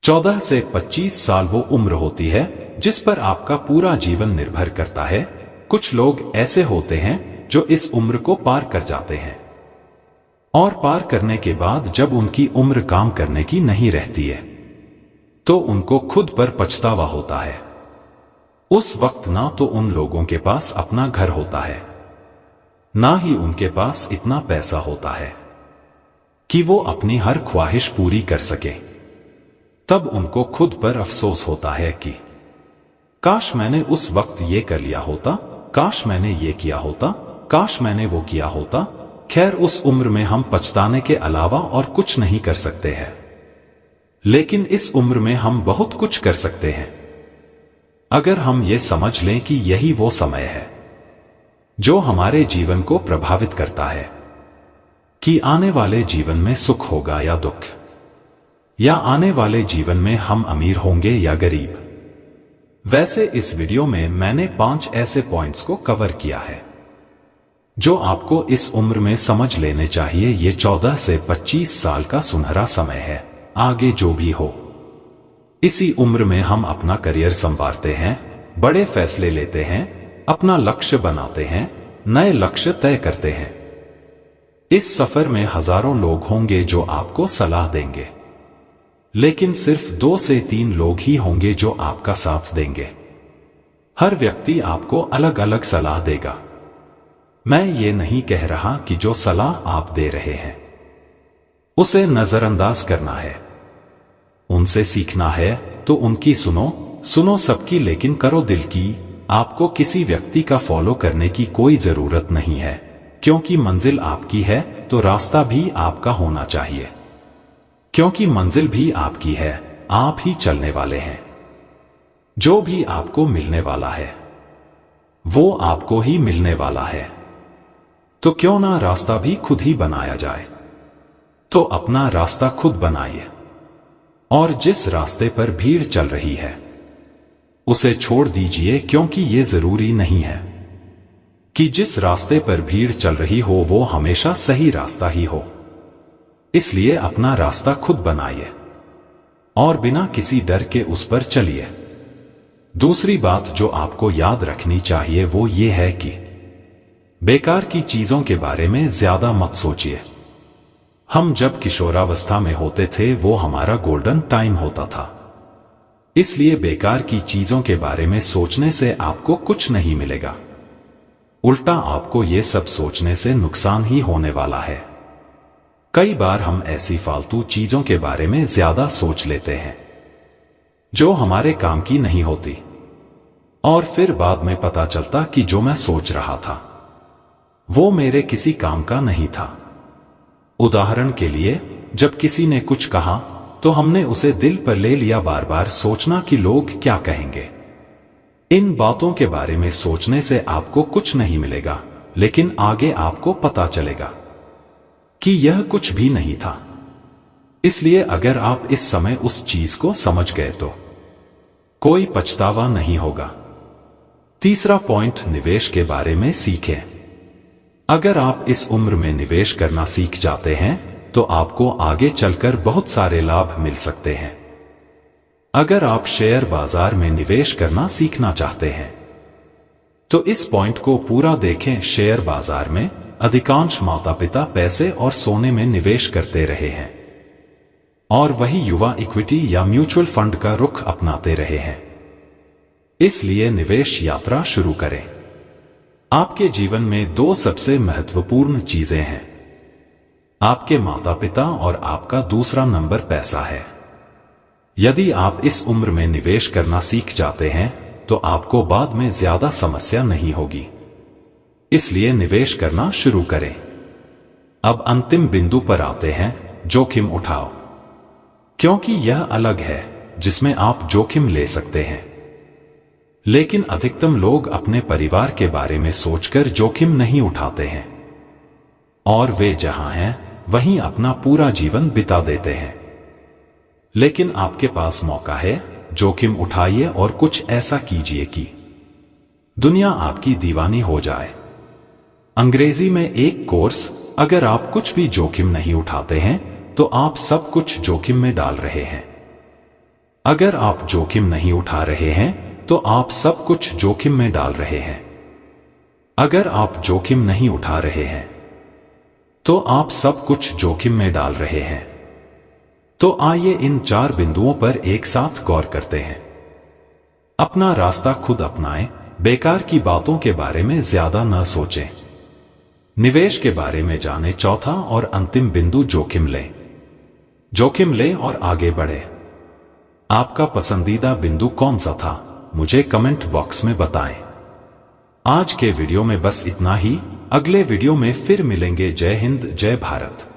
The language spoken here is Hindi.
14 से 25 साल वो उम्र होती है जिस पर आपका पूरा जीवन निर्भर करता है। कुछ लोग ऐसे होते हैं जो इस उम्र को पार कर जाते हैं और पार करने के बाद जब उनकी उम्र काम करने की नहीं रहती है तो उनको खुद पर पछतावा होता है। उस वक्त ना तो उन लोगों के पास अपना घर होता है, ना ही उनके पास इतना पैसा होता है कि वो अपनी हर ख्वाहिश पूरी कर सके। तब उनको खुद पर अफसोस होता है कि काश मैंने उस वक्त ये कर लिया होता, काश मैंने ये किया होता, काश मैंने वो किया होता। खैर, उस उम्र में हम पछताने के अलावा और कुछ नहीं कर सकते हैं, लेकिन इस उम्र में हम बहुत कुछ कर सकते हैं अगर हम ये समझ लें कि यही वो समय है जो हमारे जीवन को प्रभावित करता है कि आने वाले जीवन में सुख होगा या दुख, या आने वाले जीवन में हम अमीर होंगे या गरीब। वैसे इस वीडियो में मैंने 5 ऐसे पॉइंट्स को कवर किया है जो आपको इस उम्र में समझ लेने चाहिए। ये 14 से 25 साल का सुनहरा समय है। आगे जो भी हो, इसी उम्र में हम अपना करियर संवारते हैं, बड़े फैसले लेते हैं, अपना लक्ष्य बनाते हैं, नए लक्ष्य तय करते हैं। इस सफर में हजारों लोग होंगे जो आपको सलाह देंगे, लेकिन सिर्फ 2 से 3 लोग ही होंगे जो आपका साथ देंगे। हर व्यक्ति आपको अलग अलग सलाह देगा। मैं ये नहीं कह रहा कि जो सलाह आप दे रहे हैं उसे नजरअंदाज करना है। उनसे सीखना है तो उनकी सुनो सबकी, लेकिन करो दिल की। आपको किसी व्यक्ति का फॉलो करने की कोई जरूरत नहीं है, क्योंकि मंजिल आपकी है तो रास्ता भी आपका होना चाहिए। क्योंकि मंजिल भी आपकी है, आप ही चलने वाले हैं। जो भी आपको मिलने वाला है वो आपको ही मिलने वाला है। तो क्यों ना रास्ता भी खुद ही बनाया जाए। तो अपना रास्ता खुद बनाइए, और जिस रास्ते पर भीड़ चल रही है उसे छोड़ दीजिए, क्योंकि ये जरूरी नहीं है कि जिस रास्ते पर भीड़ चल रही हो वो हमेशा सही रास्ता ही हो। इसलिए अपना रास्ता खुद बनाइए और बिना किसी डर के उस पर चलिए। दूसरी बात जो आपको याद रखनी चाहिए वो ये है कि बेकार की चीजों के बारे में ज्यादा मत सोचिए। हम जब किशोरावस्था में होते थे वो हमारा गोल्डन टाइम होता था, इसलिए बेकार की चीजों के बारे में सोचने से आपको कुछ नहीं मिलेगा। उल्टा आपको ये सब सोचने से नुकसान ही होने वाला है। कई बार हम ऐसी फालतू चीजों के बारे में ज्यादा सोच लेते हैं जो हमारे काम की नहीं होती, और फिर बाद में पता चलता कि जो मैं सोच रहा था वो मेरे किसी काम का नहीं था। उदाहरण के लिए, जब किसी ने कुछ कहा तो हमने उसे दिल पर ले लिया, बार बार सोचना कि लोग क्या कहेंगे। इन बातों के बारे में सोचने से आपको कुछ नहीं मिलेगा, लेकिन आगे आपको पता चलेगा कि यह कुछ भी नहीं था। इसलिए अगर आप इस समय उस चीज को समझ गए तो कोई पछतावा नहीं होगा। तीसरा पॉइंट, निवेश के बारे में सीखें। अगर आप इस उम्र में निवेश करना सीख जाते हैं तो आपको आगे चलकर बहुत सारे लाभ मिल सकते हैं। अगर आप शेयर बाजार में निवेश करना सीखना चाहते हैं तो इस पॉइंट को पूरा देखें। शेयर बाजार में अधिकांश माता पिता पैसे और सोने में निवेश करते रहे हैं, और वही युवा इक्विटी या म्यूचुअल फंड का रुख अपनाते रहे हैं। इसलिए निवेश यात्रा शुरू करें। आपके जीवन में 2 सबसे महत्वपूर्ण चीजें हैं, आपके माता पिता और आपका दूसरा नंबर पैसा है। यदि आप इस उम्र में निवेश करना सीख जाते हैं तो आपको बाद में ज्यादा समस्या नहीं होगी। इसलिए निवेश करना शुरू करें। अब अंतिम बिंदु पर आते हैं, जोखिम उठाओ। क्योंकि यह अलग है जिसमें आप जोखिम ले सकते हैं, लेकिन अधिकतम लोग अपने परिवार के बारे में सोचकर जोखिम नहीं उठाते हैं, और वे जहां हैं वहीं अपना पूरा जीवन बिता देते हैं। लेकिन आपके पास मौका है, जोखिम उठाइए और कुछ ऐसा कीजिए कि दुनिया आपकी दीवानी हो जाए। अंग्रेजी में एक कोर्स, अगर आप कुछ भी जोखिम नहीं उठाते हैं तो आप सब कुछ जोखिम में डाल रहे हैं। अगर आप जोखिम नहीं उठा रहे हैं तो आप सब कुछ जोखिम में डाल रहे हैं। अगर आप जोखिम नहीं उठा रहे हैं तो आप सब कुछ जोखिम में डाल रहे हैं। तो आइए इन 4 बिंदुओं पर एक साथ गौर करते हैं। अपना रास्ता खुद अपनाएं, बेकार की बातों के बारे में ज्यादा न सोचें। निवेश के बारे में जानें। चौथा और अंतिम बिंदु, जोखिम लें। जोखिम लें और आगे बढ़े। आपका पसंदीदा बिंदु कौन सा था, मुझे कमेंट बॉक्स में बताएं। आज के वीडियो में बस इतना ही। अगले वीडियो में फिर मिलेंगे। जय हिंद, जय भारत।